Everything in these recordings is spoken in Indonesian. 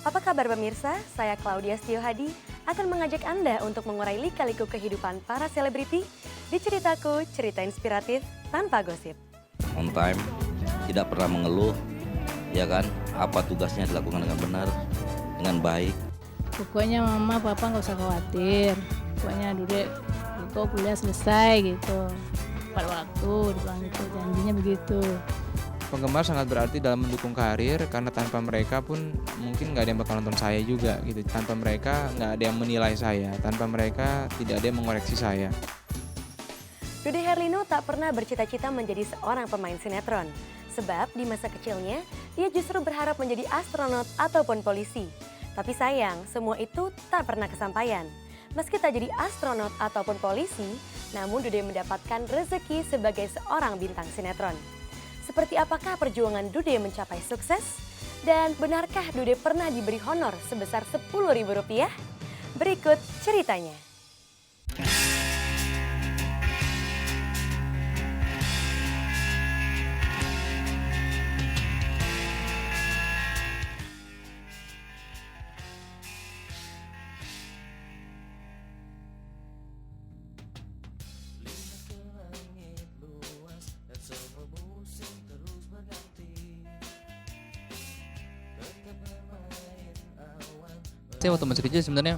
Apa kabar pemirsa? Saya Claudia Setiohadi akan mengajak Anda untuk mengurai lika-liku kehidupan para selebriti di ceritaku, cerita inspiratif tanpa gosip. On time, tidak pernah mengeluh, ya kan? Apa tugasnya dilakukan dengan benar, dengan baik. Pokoknya mama, papa nggak usah khawatir. Pokoknya Dude, kok kuliah selesai gitu. Tepat waktu, dibilang gitu, janjinya begitu. Penggemar sangat berarti dalam mendukung karir karena tanpa mereka pun mungkin nggak ada yang bakal nonton saya juga gitu. Tanpa mereka nggak ada yang menilai saya, tanpa mereka tidak ada yang mengoreksi saya. Dude Herlino tak pernah bercita-cita menjadi seorang pemain sinetron. Sebab di masa kecilnya, dia justru berharap menjadi astronot ataupun polisi. Tapi sayang, semua itu tak pernah kesampaian. Meski tak jadi astronot ataupun polisi, namun Dude mendapatkan rezeki sebagai seorang bintang sinetron. Seperti apakah perjuangan Dude mencapai sukses? Dan benarkah Dude pernah diberi honor sebesar Rp10.000? Berikut ceritanya. Saya waktu masih kecil sebenarnya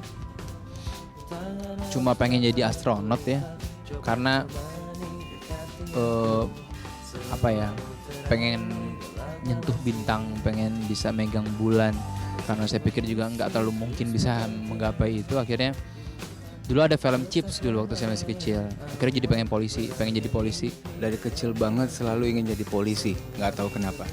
cuma pengen jadi astronot ya, karena pengen nyentuh bintang, pengen bisa megang bulan. Karena saya pikir juga nggak terlalu mungkin bisa menggapai itu. Akhirnya dulu ada film Chips dulu waktu saya masih kecil. Akhirnya jadi pengen jadi polisi. Dari kecil banget selalu ingin jadi polisi, nggak tahu kenapa.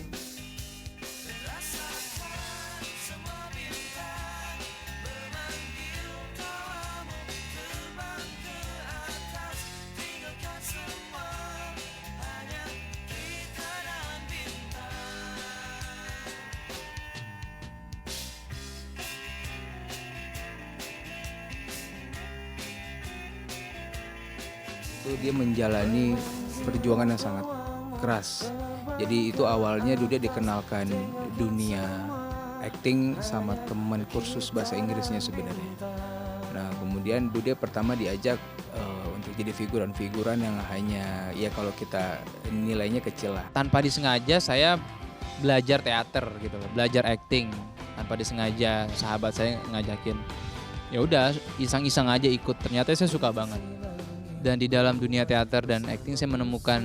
Dia menjalani perjuangan yang sangat keras. Jadi itu awalnya Dude dikenalkan dunia acting sama teman kursus bahasa Inggrisnya sebenarnya. Nah kemudian Dude pertama diajak untuk jadi figuran-figuran yang hanya ya kalau kita nilainya kecil lah. Tanpa disengaja saya belajar teater gitu loh, belajar acting. Tanpa disengaja sahabat saya ngajakin, ya udah iseng-iseng aja ikut. Ternyata saya suka banget. Dan di dalam dunia teater dan acting saya menemukan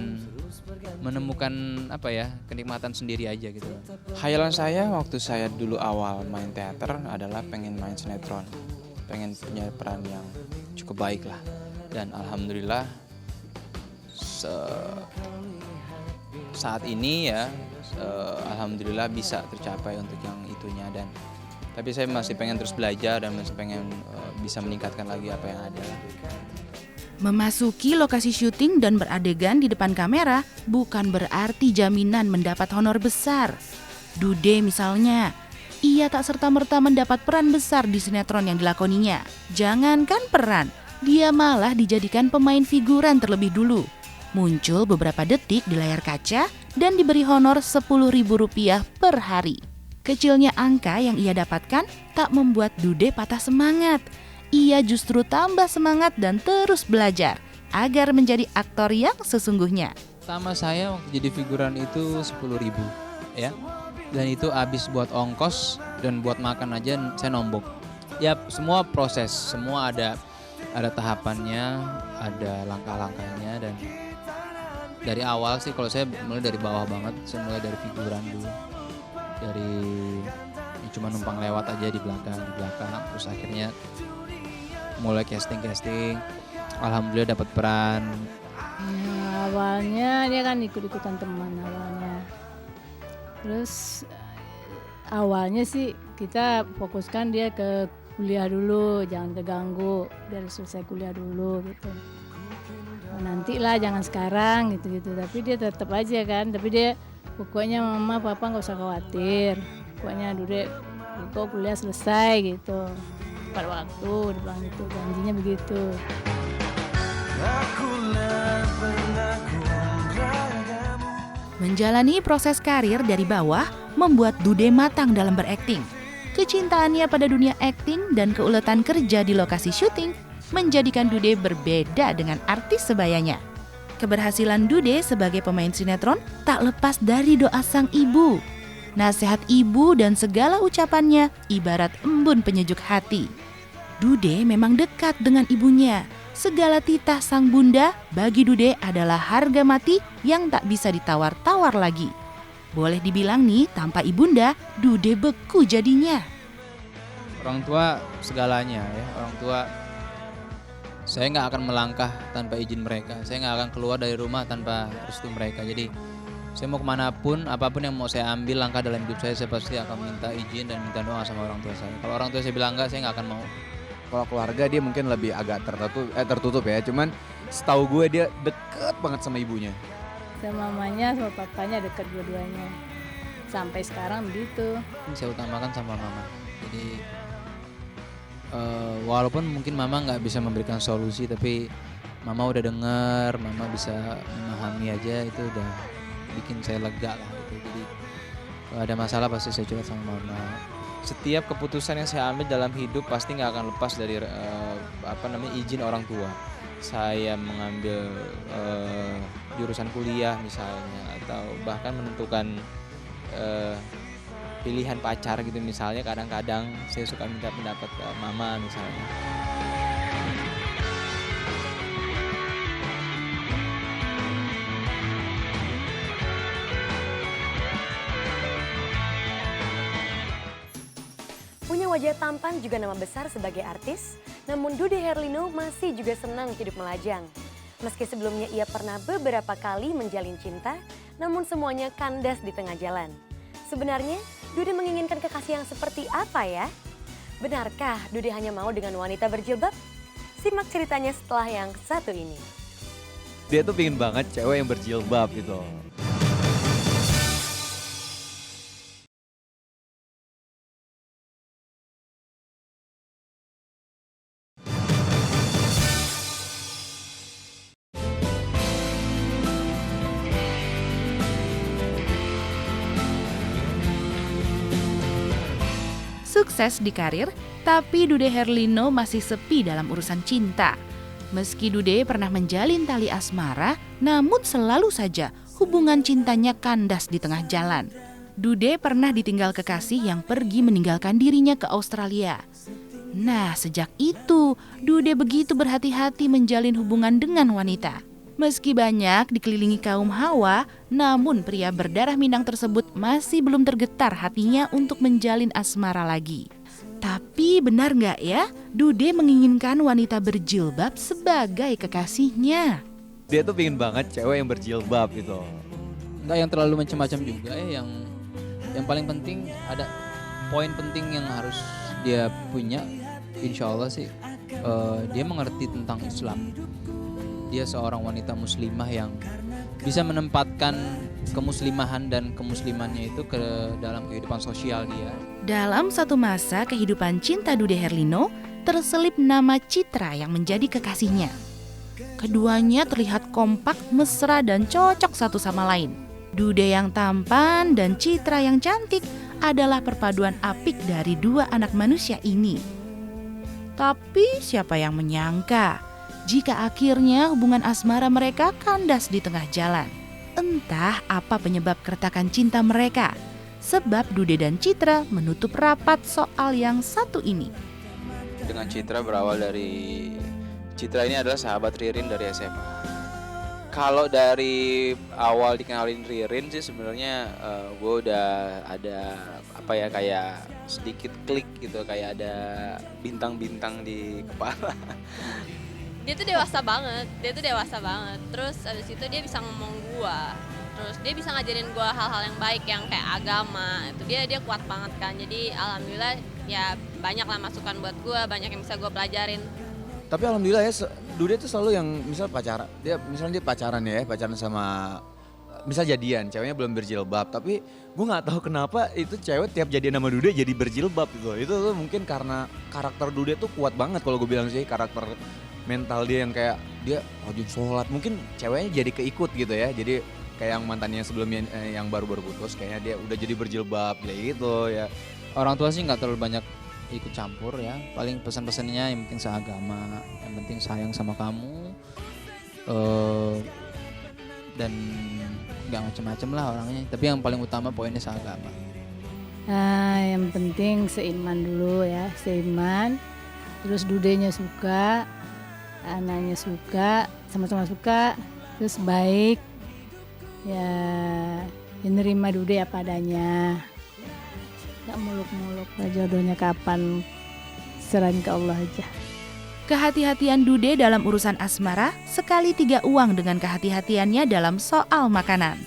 kenikmatan sendiri aja gitu. Khayalan saya waktu saya dulu awal main teater adalah pengen main sinetron, pengen punya peran yang cukup baik lah. Dan alhamdulillah saat ini ya alhamdulillah bisa tercapai untuk yang itunya. Dan tapi saya masih pengen terus belajar dan masih pengen bisa meningkatkan lagi apa yang ada. Memasuki lokasi syuting dan beradegan di depan kamera bukan berarti jaminan mendapat honor besar. Dude misalnya, ia tak serta-merta mendapat peran besar di sinetron yang dilakoninya. Jangankan peran, dia malah dijadikan pemain figuran terlebih dulu. Muncul beberapa detik di layar kaca dan diberi honor Rp10.000 per hari. Kecilnya angka yang ia dapatkan tak membuat Dude patah semangat. Ia justru tambah semangat dan terus belajar agar menjadi aktor yang sesungguhnya. Sama saya waktu jadi figuran itu 10.000 ya. Dan itu habis buat ongkos dan buat makan aja saya nombok. Ya semua proses, semua ada tahapannya, ada langkah-langkahnya. Dan dari awal sih kalau saya mulai dari bawah banget, saya mulai dari figuran dulu. Dari cuma numpang lewat aja di belakang, terus akhirnya mulai casting, alhamdulillah dapat peran. Nah, awalnya dia kan ikut-ikutan teman awalnya. Terus awalnya sih kita fokuskan dia ke kuliah dulu, jangan keganggu, biar selesai kuliah dulu gitu. Nanti lah jangan sekarang gitu. Tapi dia tetap aja kan, tapi dia pokoknya mama papa nggak usah khawatir. Pokoknya Dude kok kuliah selesai gitu. Tepat waktu, dibilang gitu, janjinya begitu. Menjalani proses karir dari bawah membuat Dude matang dalam berakting. Kecintaannya pada dunia akting dan keuletan kerja di lokasi syuting menjadikan Dude berbeda dengan artis sebayanya. Keberhasilan Dude sebagai pemain sinetron tak lepas dari doa sang ibu. Nasihat ibu dan segala ucapannya ibarat embun penyejuk hati. Dude memang dekat dengan ibunya. Segala titah sang bunda bagi Dude adalah harga mati yang tak bisa ditawar-tawar lagi. Boleh dibilang nih, tanpa ibunda, Dude beku jadinya. Orang tua segalanya ya, orang tua saya nggak akan melangkah tanpa izin mereka, saya nggak akan keluar dari rumah tanpa restu mereka. Jadi saya mau kemanapun, apapun yang mau saya ambil langkah dalam hidup saya pasti akan minta izin dan minta doa sama orang tua saya. Kalau orang tua saya bilang enggak, saya nggak akan mau. Kalau keluarga dia mungkin lebih agak tertutup ya, cuman setahu gue dia deket banget sama ibunya. Sama mamanya, sama papanya dekat dua-duanya. Sampai sekarang begitu. Ini saya utamakan sama mama. Jadi walaupun mungkin mama nggak bisa memberikan solusi, tapi mama udah dengar, mama bisa memahami aja, itu udah bikin saya lega lah gitu. Jadi kalau ada masalah pasti saya curhat sama mama. Setiap keputusan yang saya ambil dalam hidup pasti nggak akan lepas dari izin orang tua. Saya mengambil jurusan kuliah misalnya, atau bahkan menentukan pilihan pacar gitu misalnya, kadang-kadang saya suka minta pendapat mama misalnya. Punya wajah tampan juga nama besar sebagai artis, namun Dude Herlino masih juga senang hidup melajang. Meski sebelumnya ia pernah beberapa kali menjalin cinta, namun semuanya kandas di tengah jalan. Sebenarnya, Dude menginginkan kekasih yang seperti apa ya? Benarkah Dude hanya mau dengan wanita berjilbab? Simak ceritanya setelah yang satu ini. Dia tuh pingin banget cewek yang berjilbab gitu. Sukses di karir, tapi Dude Herlino masih sepi dalam urusan cinta. Meski Dude pernah menjalin tali asmara, namun selalu saja hubungan cintanya kandas di tengah jalan. Dude pernah ditinggal kekasih yang pergi meninggalkan dirinya ke Australia. Nah, sejak itu Dude begitu berhati-hati menjalin hubungan dengan wanita. Meski banyak dikelilingi kaum hawa, namun pria berdarah Minang tersebut masih belum tergetar hatinya untuk menjalin asmara lagi. Tapi benar nggak ya, Dude menginginkan wanita berjilbab sebagai kekasihnya? Dia tuh pingin banget cewek yang berjilbab gitu. Nggak yang terlalu macam-macam juga ya, yang paling penting ada poin penting yang harus dia punya, insya Allah sih dia mengerti tentang Islam. Dia seorang wanita muslimah yang bisa menempatkan kemuslimahan dan kemuslimannya itu ke dalam kehidupan sosial dia. Dalam satu masa kehidupan cinta Dude Herlino, terselip nama Citra yang menjadi kekasihnya. Keduanya terlihat kompak, mesra, dan cocok satu sama lain. Dude yang tampan dan Citra yang cantik adalah perpaduan apik dari dua anak manusia ini. Tapi siapa yang menyangka jika akhirnya hubungan asmara mereka kandas di tengah jalan. Entah apa penyebab keretakan cinta mereka, sebab Dude dan Citra menutup rapat soal yang satu ini. Dengan Citra berawal dari, Citra ini adalah sahabat Ririn dari SMA. Kalau dari awal dikenalin Ririn sih sebenarnya gue udah ada kayak sedikit klik gitu, kayak ada bintang-bintang di kepala. Dia tuh dewasa banget. Terus abis itu dia bisa ngomong gua. Terus dia bisa ngajarin gua hal-hal yang baik yang kayak agama. Itu dia kuat banget kan. Jadi alhamdulillah ya banyak lah masukan buat gua, banyak yang bisa gua pelajarin. Tapi alhamdulillah ya, Dude tuh selalu yang misal pacaran. Misalnya dia pacaran sama, misal jadian, ceweknya belum berjilbab, tapi gue nggak tahu kenapa itu cewek tiap jadian sama Dude jadi berjilbab gitu. Itu tuh mungkin karena karakter Dude tuh kuat banget kalau gue bilang sih, karakter mental dia yang kayak dia rajin sholat, mungkin ceweknya jadi keikut gitu ya. Jadi kayak yang mantannya sebelumnya yang baru-baru putus, kayaknya dia udah jadi berjilbab kayak gitu ya. Orang tua sih nggak terlalu banyak ikut campur ya. Paling pesan-pesannya yang penting seagama, yang penting sayang sama kamu, dan nggak macem-macem lah orangnya. Tapi yang paling utama poinnya seagama. Yang penting seiman dulu ya, seiman. Terus dudenya suka, anaknya suka, sama-sama suka, terus baik. Ya nerima dude apa adanya. Gak muluk-muluk, jodohnya kapan, serahin ke Allah aja. Kehati-hatian Dude dalam urusan asmara sekali 3 uang dengan kehati-hatiannya dalam soal makanan.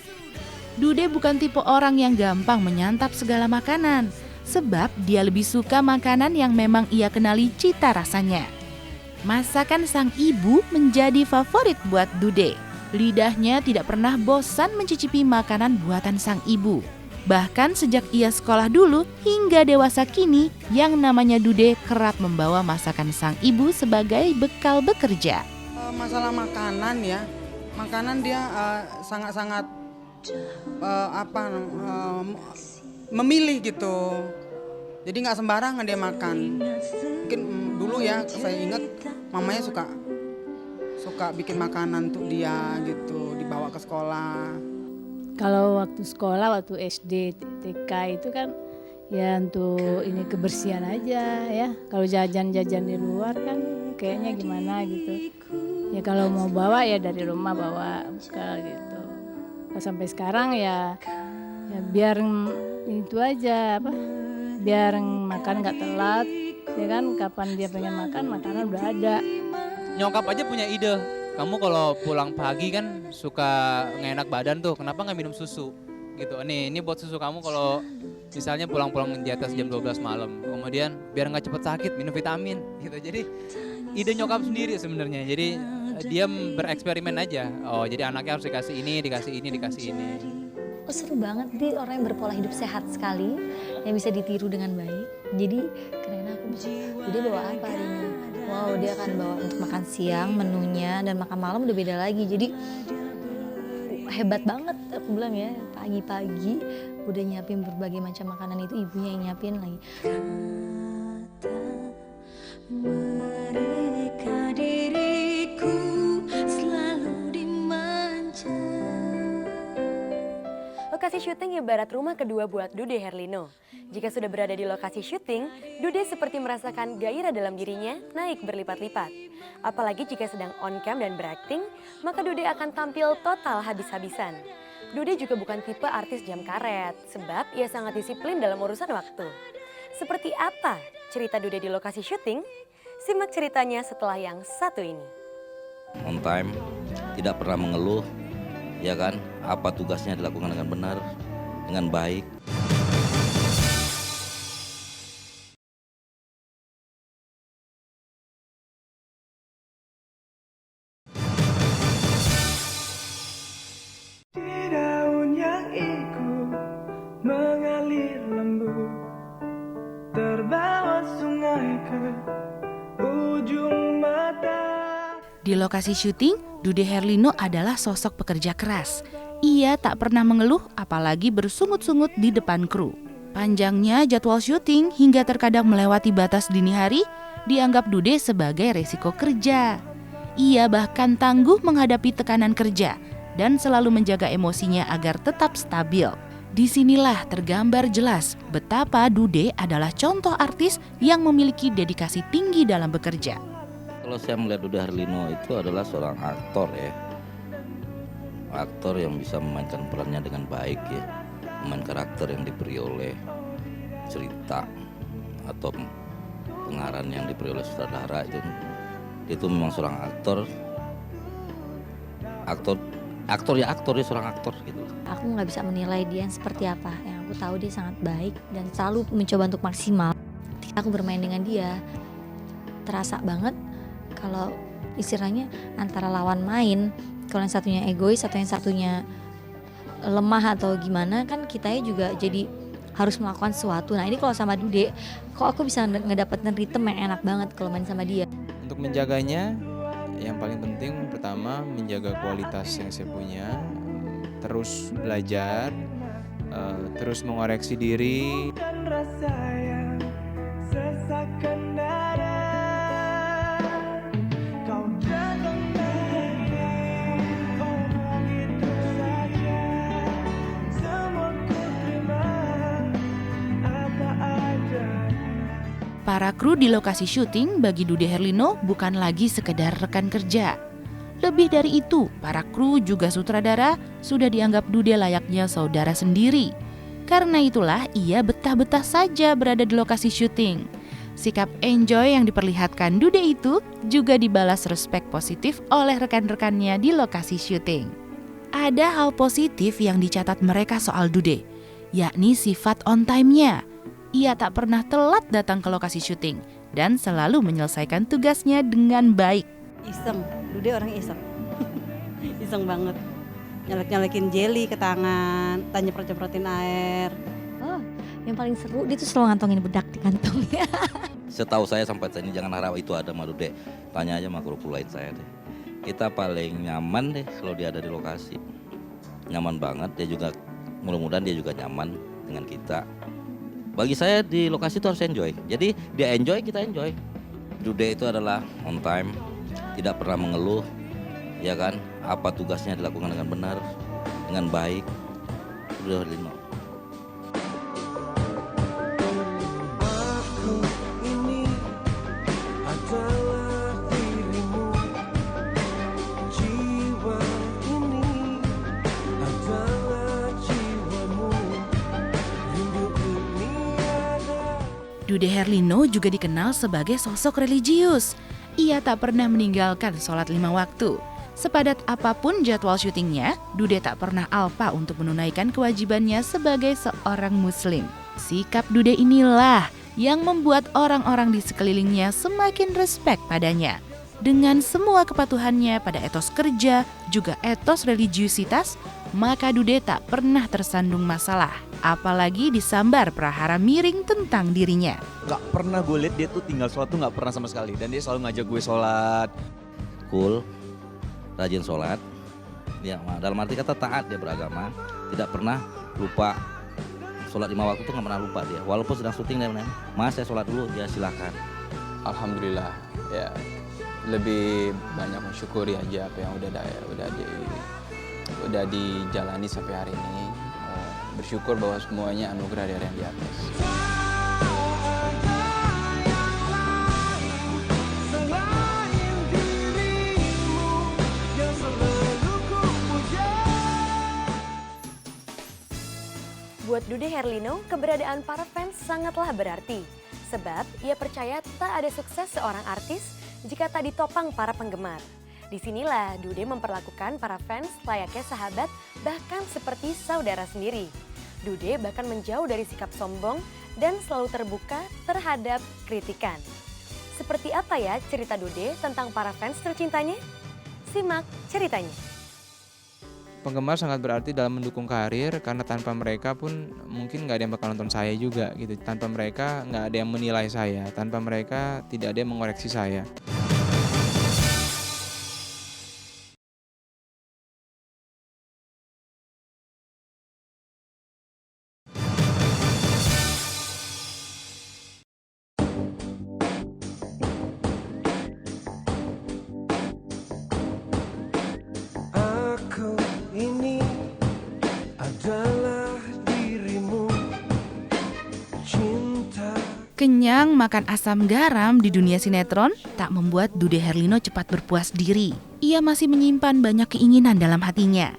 Dude bukan tipe orang yang gampang menyantap segala makanan, sebab dia lebih suka makanan yang memang ia kenali cita rasanya. Masakan sang ibu menjadi favorit buat Dude. Lidahnya tidak pernah bosan mencicipi makanan buatan sang ibu. Bahkan sejak ia sekolah dulu hingga dewasa kini, yang namanya Dude kerap membawa masakan sang ibu sebagai bekal bekerja. Masalah makanan ya, makanan dia sangat-sangat memilih gitu. Jadi nggak sembarangan dia makan. Mungkin dulu ya saya ingat mamanya suka bikin makanan untuk dia gitu, dibawa ke sekolah. Kalau waktu sekolah, waktu SD, TK itu kan ya untuk ini kebersihan aja ya. Kalau jajan-jajan di luar kan kayaknya gimana gitu. Ya kalau mau bawa ya dari rumah bawa bekal gitu. Nah, sampai sekarang ya biar itu aja biar makan nggak telat. Ya kan kapan dia pengen makan makanan udah ada. Nyokap aja punya ide. Kamu kalau pulang pagi kan suka nggak enak badan tuh, kenapa nggak minum susu? Gitu. Ini buat susu kamu kalau misalnya pulang-pulang di atas jam 12 malam. Kemudian biar nggak cepet sakit, minum vitamin. Gitu. Jadi ide nyokap sendiri sebenarnya. Jadi dia bereksperimen aja. Oh jadi anaknya harus dikasih ini, dikasih ini, dikasih ini. Oh seru banget, dia orang yang berpola hidup sehat sekali, yang bisa ditiru dengan baik. Jadi karena aku dia bawa apa hari ini? Wow, dia akan bawa untuk makan siang menunya dan makan malam udah beda lagi. Jadi hebat banget aku bilang ya, pagi-pagi udah nyiapin berbagai macam makanan, itu ibunya yang nyiapin lagi. Mereka diriku selalu dimanja. Lokasi syuting ibarat rumah kedua buat Dude Herlino. Jika sudah berada di lokasi syuting, Dude seperti merasakan gairah dalam dirinya naik berlipat-lipat. Apalagi jika sedang on cam dan berakting, maka Dude akan tampil total habis-habisan. Dude juga bukan tipe artis jam karet, sebab ia sangat disiplin dalam urusan waktu. Seperti apa cerita Dude di lokasi syuting? Simak ceritanya setelah yang satu ini. On time, tidak pernah mengeluh, ya kan? Apa tugasnya dilakukan dengan benar, dengan baik. Di daun yang ikut mengalir lembut, terbawa sungai ke ujung mata. Di lokasi syuting, Dude Herlino adalah sosok pekerja keras. Ia tak pernah mengeluh apalagi bersungut-sungut di depan kru. Panjangnya jadwal syuting hingga terkadang melewati batas dini hari dianggap Dude sebagai resiko kerja. Ia bahkan tangguh menghadapi tekanan kerja dan selalu menjaga emosinya agar tetap stabil. Disinilah tergambar jelas betapa Dude adalah contoh artis yang memiliki dedikasi tinggi dalam bekerja. Kalau saya melihat Dude Herlino itu adalah seorang aktor ya. Aktor yang bisa memainkan perannya dengan baik ya. Memain karakter yang diberi oleh cerita atau pengarang yang diberi oleh sutradara itu memang seorang aktor ya seorang aktor gitu. Aku nggak bisa menilai dia yang seperti apa. Yang aku tahu dia sangat baik dan selalu mencoba untuk maksimal. Ketika aku bermain dengan dia, terasa banget kalau istilahnya antara lawan main, kalau yang satunya egois atau yang satunya lemah atau gimana, kan kitanya juga jadi harus melakukan sesuatu. Nah ini kalau sama Dude, kok aku bisa ngedapetin ritme yang enak banget kalau main sama dia. Untuk menjaganya, yang paling penting pertama menjaga kualitas yang saya punya, terus belajar, terus mengoreksi diri. Dan rasa Para kru di lokasi syuting bagi Dude Herlino bukan lagi sekedar rekan kerja. Lebih dari itu, para kru juga sutradara sudah dianggap Dude layaknya saudara sendiri. Karena itulah ia betah-betah saja berada di lokasi syuting. Sikap enjoy yang diperlihatkan Dude itu juga dibalas respek positif oleh rekan-rekannya di lokasi syuting. Ada hal positif yang dicatat mereka soal Dude, yakni sifat on time-nya. Ia tak pernah telat datang ke lokasi syuting dan selalu menyelesaikan tugasnya dengan baik. Iseng, Dude orang iseng. Iseng banget. Nyalek-nyalekin jelly ke tangan, nyemprot-nyemprotin air. Oh, yang paling seru dia tuh selalu ngantongin bedak di kantongnya. Setahu saya sampai saat ini jangan harap itu ada sama Dude. Tanya aja sama kru lain saya deh. Kita paling nyaman deh kalau dia ada di lokasi. Nyaman banget, dia juga mudah-mudahan dia juga nyaman dengan kita. Bagi saya di lokasi itu harus enjoy. Jadi dia enjoy, kita enjoy. Dude itu adalah on time, tidak pernah mengeluh, ya kan? Apa tugasnya dilakukan dengan benar, dengan baik. Dude Herlino. Dude Herlino juga dikenal sebagai sosok religius. Ia tak pernah meninggalkan sholat 5 waktu. Sepadat apapun jadwal syutingnya, Dude tak pernah alpa untuk menunaikan kewajibannya sebagai seorang muslim. Sikap Dude inilah yang membuat orang-orang di sekelilingnya semakin respek padanya. Dengan semua kepatuhannya pada etos kerja, juga etos religiusitas, maka Dude tak pernah tersandung masalah, apalagi disambar prahara miring tentang dirinya. Gak pernah gue lihat dia tuh tinggal sholat tuh gak pernah sama sekali. Dan dia selalu ngajak gue sholat. Cool, rajin sholat. Ya, dalam arti kata taat, dia beragama. Tidak pernah lupa. Sholat 5 waktu tuh gak pernah lupa dia. Walaupun sedang syuting dia bilang, Mas saya sholat dulu, ya silakan. Alhamdulillah ya, lebih banyak mensyukuri aja apa yang udah dijalani sampai hari ini. Bersyukur bahwa semuanya anugerah dari yang di atas. Buat Dude Herlino, keberadaan para fans sangatlah berarti. Sebab ia percaya tak ada sukses seorang artis jika tak ditopang para penggemar. Disinilah Dude memperlakukan para fans layaknya sahabat, bahkan seperti saudara sendiri. Dude bahkan menjauh dari sikap sombong dan selalu terbuka terhadap kritikan. Seperti apa ya cerita Dude tentang para fans tercintanya? Simak ceritanya. Penggemar sangat berarti dalam mendukung karir, karena tanpa mereka pun mungkin nggak ada yang bakal nonton saya juga gitu. Tanpa mereka nggak ada yang menilai saya, tanpa mereka tidak ada yang mengoreksi saya. Kenyang makan asam garam di dunia sinetron tak membuat Dude Herlino cepat berpuas diri. Ia masih menyimpan banyak keinginan dalam hatinya.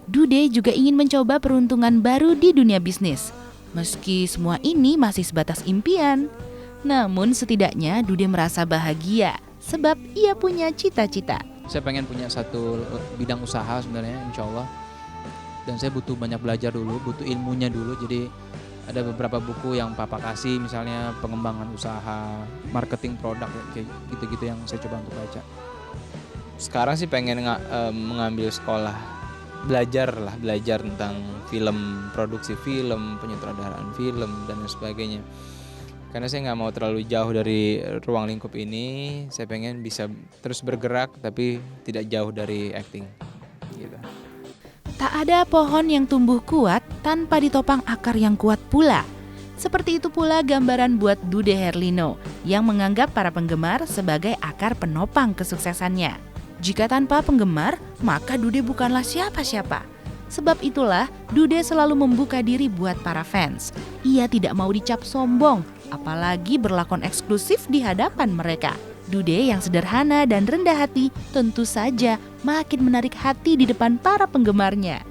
Dude juga ingin mencoba peruntungan baru di dunia bisnis. Meski semua ini masih sebatas impian, namun setidaknya Dude merasa bahagia sebab ia punya cita-cita. Saya pengen punya satu bidang usaha sebenarnya, insya Allah. Dan saya butuh banyak belajar dulu, butuh ilmunya dulu. Jadi ada beberapa buku yang Papa kasih, misalnya pengembangan usaha, marketing produk, kayak gitu-gitu yang saya coba untuk baca. Sekarang sih pengen mengambil sekolah, belajar tentang film, produksi film, penyutradaraan film, dan sebagainya. Karena saya nggak mau terlalu jauh dari ruang lingkup ini, saya pengen bisa terus bergerak tapi tidak jauh dari acting. Gitu. Tak ada pohon yang tumbuh kuat tanpa ditopang akar yang kuat pula. Seperti itu pula gambaran buat Dude Herlino yang menganggap para penggemar sebagai akar penopang kesuksesannya. Jika tanpa penggemar, maka Dude bukanlah siapa-siapa. Sebab itulah Dude selalu membuka diri buat para fans. Ia tidak mau dicap sombong apalagi berlakon eksklusif di hadapan mereka. Dude yang sederhana dan rendah hati tentu saja makin menarik hati di depan para penggemarnya.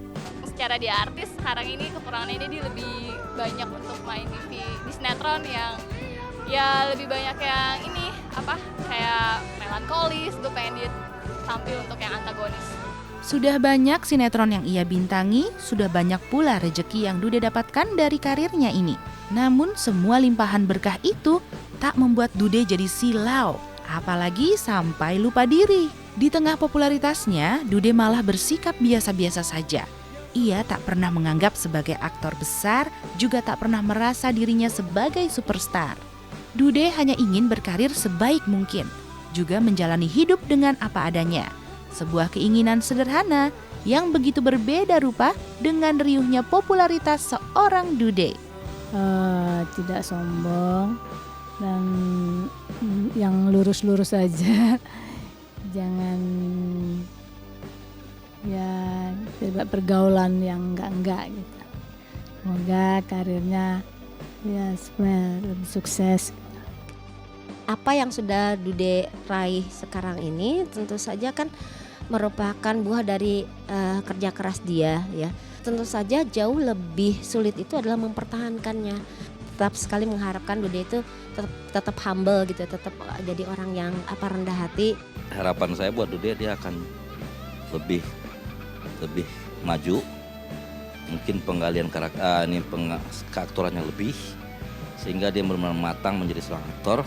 Secara dia artis, sekarang ini kekurangannya dia lebih banyak untuk main di sinetron yang ya lebih banyak yang ini kayak melankolis. Gue pengen dia tampil untuk yang antagonis. Sudah banyak sinetron yang ia bintangi, sudah banyak pula rejeki yang Dude dapatkan dari karirnya ini. Namun semua limpahan berkah itu tak membuat Dude jadi silau, apalagi sampai lupa diri. Di tengah popularitasnya, Dude malah bersikap biasa-biasa saja. Ia tak pernah menganggap sebagai aktor besar, juga tak pernah merasa dirinya sebagai superstar. Dude hanya ingin berkarir sebaik mungkin, juga menjalani hidup dengan apa adanya. Sebuah keinginan sederhana yang begitu berbeda rupa dengan riuhnya popularitas seorang Dude. Tidak sombong dan yang lurus-lurus saja. Jangan ya pergaulan yang enggak gitu. Semoga karirnya ya supaya lebih sukses. Apa yang sudah Dude raih sekarang ini tentu saja kan merupakan buah dari kerja keras dia ya. Tentu saja jauh lebih sulit itu adalah mempertahankannya. Tetap sekali mengharapkan Dude itu tetap humble gitu, tetap jadi orang yang rendah hati. Harapan saya buat Dude dia akan lebih maju. Mungkin penggalian karakter keaktorannya lebih sehingga dia benar-benar matang menjadi seorang aktor.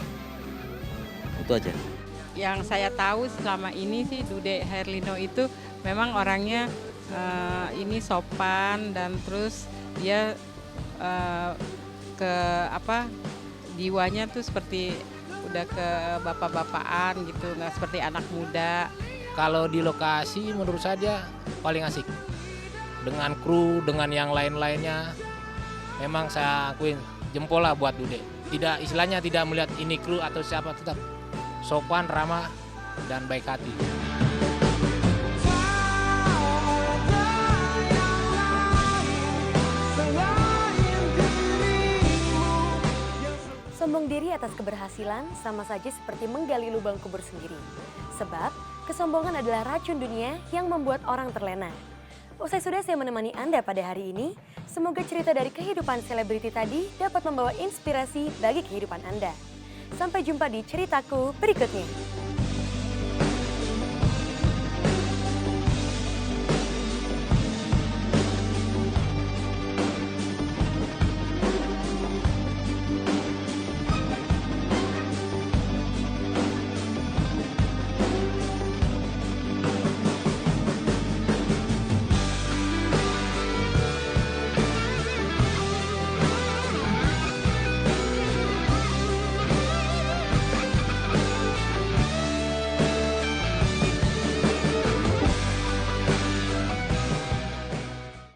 Itu aja. Yang saya tahu selama ini sih Dude Herlino itu memang orangnya ini sopan dan terus dia jiwanya tuh seperti udah ke bapak-bapakan gitu, nggak seperti anak muda. Kalau di lokasi menurut saya dia paling asik. Dengan kru, dengan yang lain-lainnya, memang saya akuin jempol lah buat Dude. Istilahnya tidak melihat ini kru atau siapa, tetap sopan, ramah, dan baik hati. Sombong diri atas keberhasilan sama saja seperti menggali lubang kubur sendiri. Sebab, kesombongan adalah racun dunia yang membuat orang terlena. Usai sudah saya menemani Anda pada hari ini, semoga cerita dari kehidupan selebriti tadi dapat membawa inspirasi bagi kehidupan Anda. Sampai jumpa di ceritaku berikutnya.